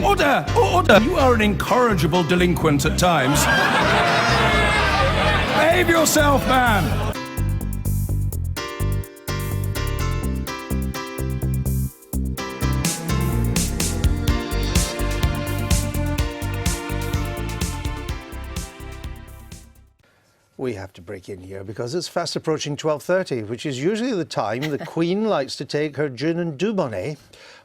Order! Order! You are an incorrigible delinquent at times. Behave yourself, man! We have to break in here because it's fast approaching 12:30, which is usually the time the Queen likes to take her gin and Dubonnet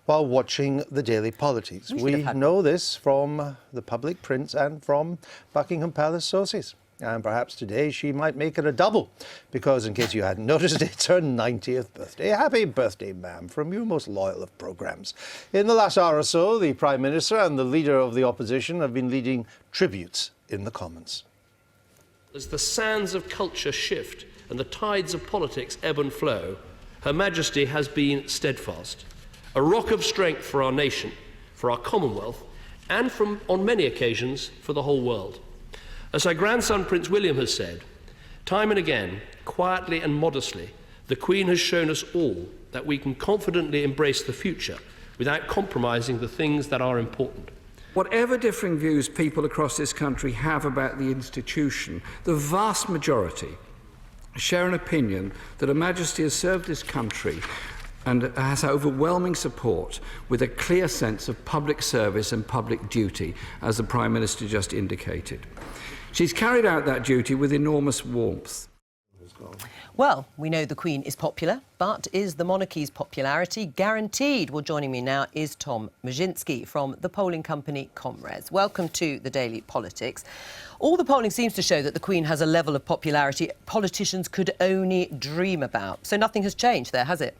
while watching the daily politics. We know this from the public prints and from Buckingham Palace sources. And perhaps today she might make it a double because, in case you hadn't noticed, it's her 90th birthday. Happy birthday, ma'am, from your most loyal of programmes. In the last hour or so, the Prime Minister and the Leader of the Opposition have been leading tributes in the Commons. As the sands of culture shift and the tides of politics ebb and flow, Her Majesty has been steadfast, a rock of strength for our nation, for our Commonwealth, and on many occasions for the whole world. As her grandson Prince William has said, time and again, quietly and modestly, the Queen has shown us all that we can confidently embrace the future without compromising the things that are important. Whatever differing views people across this country have about the institution, the vast majority share an opinion that Her Majesty has served this country and has overwhelming support with a clear sense of public service and public duty, as the Prime Minister just indicated. She's carried out that duty with enormous warmth. Well, we know the Queen is popular, but is the monarchy's popularity guaranteed? Well, joining me now is Tom Maszynski from the polling company Comres. Welcome to the Daily Politics. All the polling seems to show that the Queen has a level of popularity politicians could only dream about. So nothing has changed there, has it?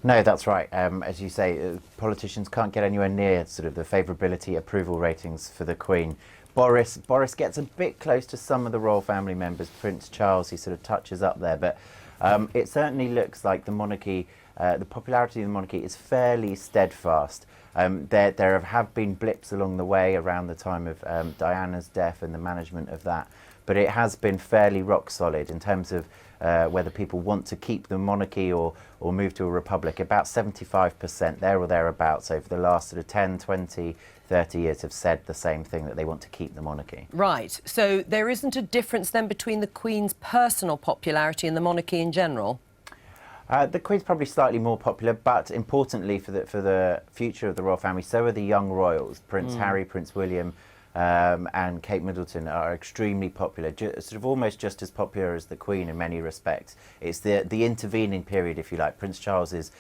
No, that's right. As you say, politicians can't get anywhere near sort of the favourability approval ratings for the Queen. Boris gets a bit close to some of the royal family members. Prince Charles, he sort of touches up there, but it certainly looks like the monarchy, the popularity of the monarchy is fairly steadfast. There have been blips along the way around the time of Diana's death and the management of that, but it has been fairly rock solid in terms of whether people want to keep the monarchy or move to a republic. About 75% there or thereabouts over the last sort of 10, 20, 30 years have said the same thing, that they want to keep the monarchy. Right. So there isn't a difference then between the Queen's personal popularity and the monarchy in general? The Queen's probably slightly more popular, but importantly for the future of the royal family, so are the young royals. Prince Harry, Prince William and Kate Middleton are extremely popular, sort of almost just as popular as the Queen in many respects. It's the intervening period, if you like. Prince Charles is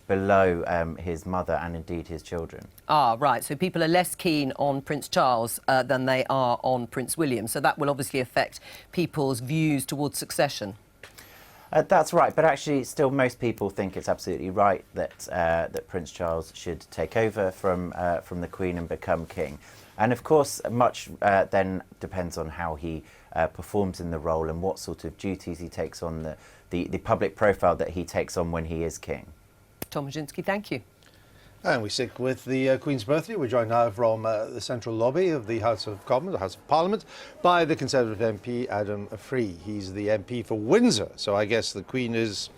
below his mother and indeed his children. Ah, right. So people are less keen on Prince Charles than they are on Prince William. So that will obviously affect people's views towards succession. That's right, but actually still most people think it's absolutely right that Prince Charles should take over from the Queen and become king. And of course much then depends on how he performs in the role and what sort of duties he takes on, the public profile that he takes on when he is king. Tom Maszynski, thank you. And we stick with the Queen's birthday. We're joined now from the central lobby of the House of Commons, the House of Parliament, by the Conservative MP Adam Free. He's the MP for Windsor, so I guess the Queen is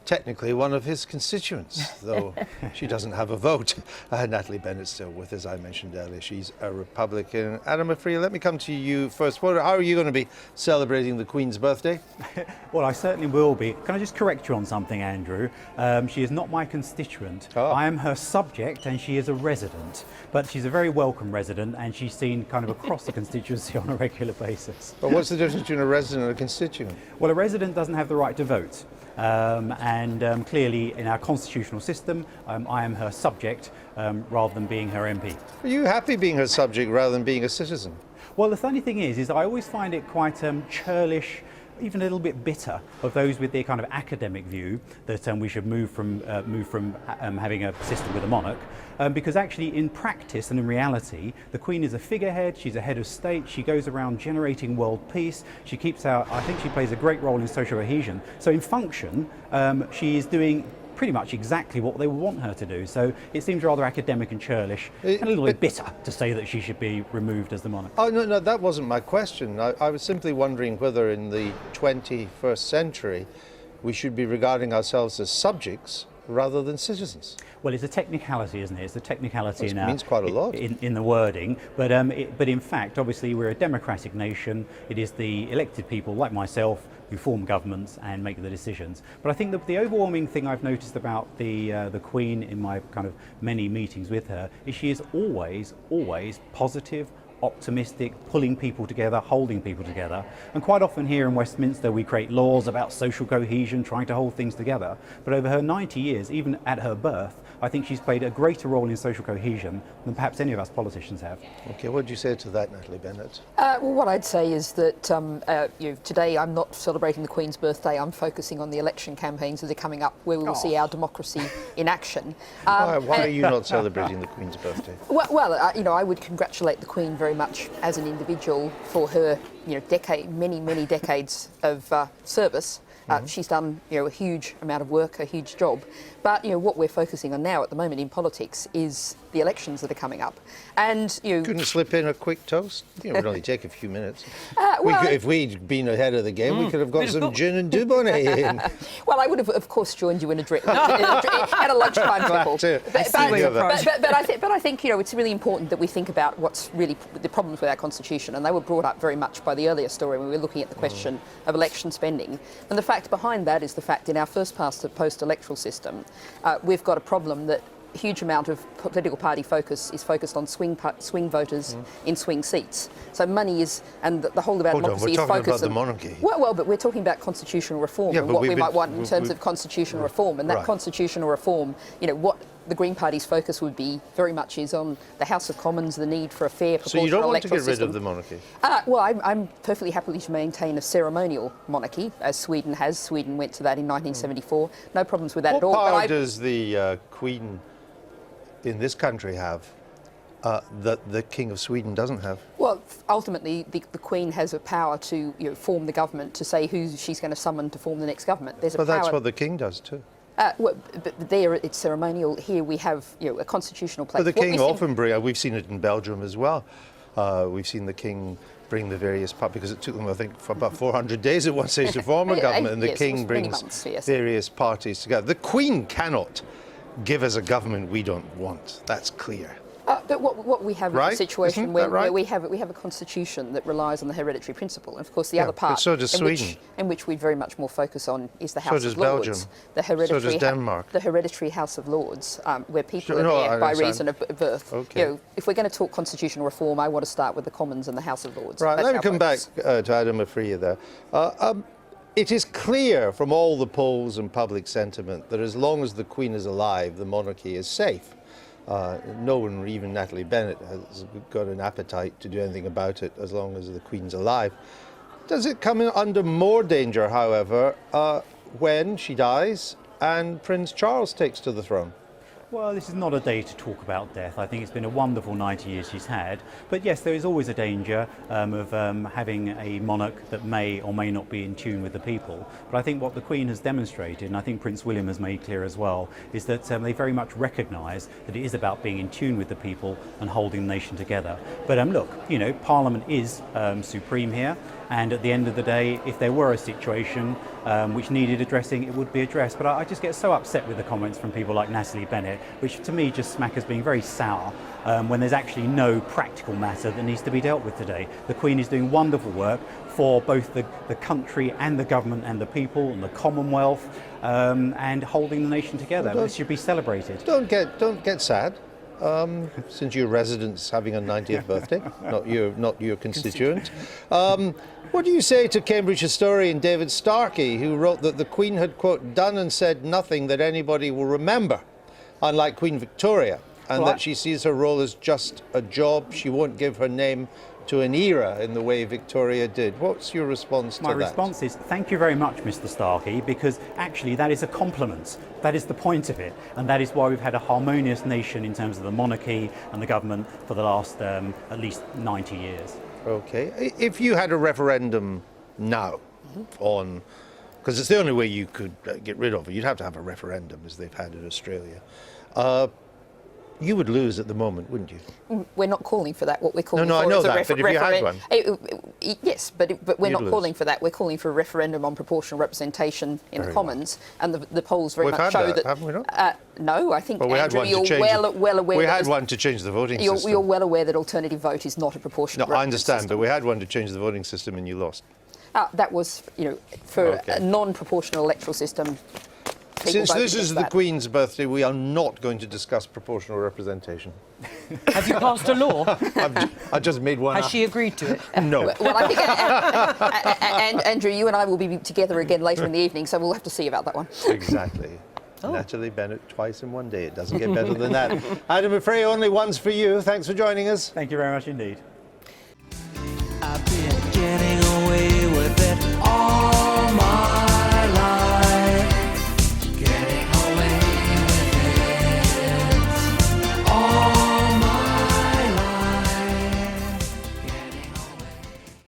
technically one of his constituents, though she doesn't have a vote. Natalie Bennett's still with us, I mentioned earlier. She's a Republican. Adam Free, let me come to you first. How are you going to be celebrating the Queen's birthday? Well, I certainly will be. Can I just correct you on something, Andrew? She is not my constituent. Oh. I am her subject and she is a resident. But she's a very welcome resident and she's seen kind of across the constituency on a regular basis. But what's the difference between a resident and a constituent? Well, a resident doesn't have the right to vote. Clearly in our constitutional system, I am her subject rather than being her MP. Are you happy being her subject rather than being a citizen? Well, the funny thing is I always find it quite churlish, even a little bit bitter, of those with the kind of academic view that we should move from having a system with a monarch, because actually in practice and in reality, the Queen is a figurehead, she's a head of state, she goes around generating world peace, she keeps out, I think she plays a great role in social cohesion. So in function, she is doing pretty much exactly what they would want her to do. So it seems rather academic and churlish and a little bit bitter to say that she should be removed as the monarch. Oh, no, that wasn't my question. I was simply wondering whether in the 21st century we should be regarding ourselves as subjects rather than citizens? Well, it's a technicality, isn't it? It's a technicality It means quite a lot. in the wording, but in fact, obviously, we're a democratic nation. It is the elected people, like myself, who form governments and make the decisions. But I think the overwhelming thing I've noticed about the Queen in my kind of many meetings with her is she is always positive, optimistic, pulling people together, holding people together. And quite often here in Westminster we create laws about social cohesion, trying to hold things together. But over her 90 years, even at her birth, I think she's played a greater role in social cohesion than perhaps any of us politicians have. Okay, what do you say to that, Natalie Bennett? Well, what I'd say is that today I'm not celebrating the Queen's birthday. I'm focusing on the election campaigns that are coming up, where we will see our democracy in action. Why are you not celebrating the Queen's birthday? Well, I would congratulate the Queen very much as an individual for her, many decades of service. She's done, a huge amount of work, a huge job. But, what we're focusing on now at the moment in politics is the elections that are coming up. And, Couldn't slip in a quick toast? It would only take a few minutes. well, If we'd been ahead of the game, we could have got some gin and Dubonnet in. Well, I would have, of course, joined you in at a lunchtime table. But I think it's really important that we think about what's really the problems with our constitution, and they were brought up very much by the earlier story when we were looking at the question of election spending. And the fact behind that is the fact in our first past post-electoral system, we've got a problem that a huge amount of political party focus is focused on swing voters in swing seats. So money is, and the whole of our democracy is focused on... We're talking about the monarchy. Well, but we're talking about constitutional reform and what we might want in terms of constitutional reform. And that constitutional reform, what the Green Party's focus would be very much is on the House of Commons, the need for a fair proportional So you don't want to electoral get rid system. of the monarchy? Well, I'm perfectly happy to maintain a ceremonial monarchy, as Sweden has. Sweden went to that in 1974. No problems with that at all. What power does the Queen in this country have that the King of Sweden doesn't have? Well, ultimately, the Queen has a power to form the government, to say who she's going to summon to form the next government. There's a But power. that's what the King does too. But there it's ceremonial. Here we have a constitutional place. But the King often we've seen it in Belgium as well. We've seen the King bring the various parties, because it took them, I think, for about 400 days at one stage to form a government, and the King brings various parties together. The Queen cannot give us a government we don't want. That's clear. But what we have is a situation Isn't where, that right? we have a constitution that relies on the hereditary principle. And of course, the other part, but so does Sweden. in which we very much more focus on, is the So House does of Lords. Belgium. The hereditary, So does Denmark. The hereditary House of Lords, where people I are there by understand. reason of birth. Okay. If we're going to talk constitutional reform, I want to start with the Commons and the House of Lords. Right, That's let me our come back focus. to Adam Afria there. It is clear from all the polls and public sentiment that as long as the Queen is alive, the monarchy is safe. No one, even Natalie Bennett, has got an appetite to do anything about it as long as the Queen's alive. Does it come under more danger, however, when she dies and Prince Charles takes to the throne? Well, this is not a day to talk about death. I think it's been a wonderful 90 years she's had. But yes, there is always a danger of having a monarch that may or may not be in tune with the people. But I think what the Queen has demonstrated, and I think Prince William has made clear as well, is that they very much recognise that it is about being in tune with the people and holding the nation together. But look, Parliament is supreme here. And at the end of the day, if there were a situation which needed addressing, it would be addressed. But I just get so upset with the comments from people like Natalie Bennett, which to me just smack as being very sour, when there's actually no practical matter that needs to be dealt with today. The Queen is doing wonderful work for both the country and the government and the people and the Commonwealth, and holding the nation together. This should be celebrated. Don't get sad. Since your resident's having a 90th birthday, not your constituent. What do you say to Cambridge historian David Starkey, who wrote that the Queen had, quote, done and said nothing that anybody will remember, unlike Queen Victoria, and that she sees her role as just a job? She won't give her name to an era in the way Victoria did. What's your response to that? My response is, thank you very much, Mr. Starkey, because actually that is a compliment. That is the point of it, and that is why we've had a harmonious nation in terms of the monarchy and the government for the last at least 90 years. Okay. If you had a referendum now on, because it's the only way you could get rid of it, you'd have to have a referendum, as they've had in Australia. You would lose at the moment, wouldn't you? We're not calling for that. What we're calling No, for I know is a that, but if you had one. Yes, but we're You'd not lose. calling for that. We're calling for a referendum on proportional representation in the Commons, and the polls very We've much had show that, that. haven't we not? No, I think Well, we had Andrew, one to you're change. well aware. We that had this- one to change the voting system. You're well aware that alternative vote is not a proportional. No, I understand, system. but we had one to change the voting system, and you lost. That was, for Okay. a non-proportional electoral system. people Since voted this is against the that. Queen's birthday, we are not going to discuss proportional representation. Have you passed a law? I just made one Has up. she agreed to it? No. Well, I think, and Andrew, you and I will be together again later in the evening, so we'll have to see about that one. Exactly. Natalie Bennett twice in one day. It doesn't get better than that. Adam McFray, only once for you. Thanks for joining us. Thank you very much indeed.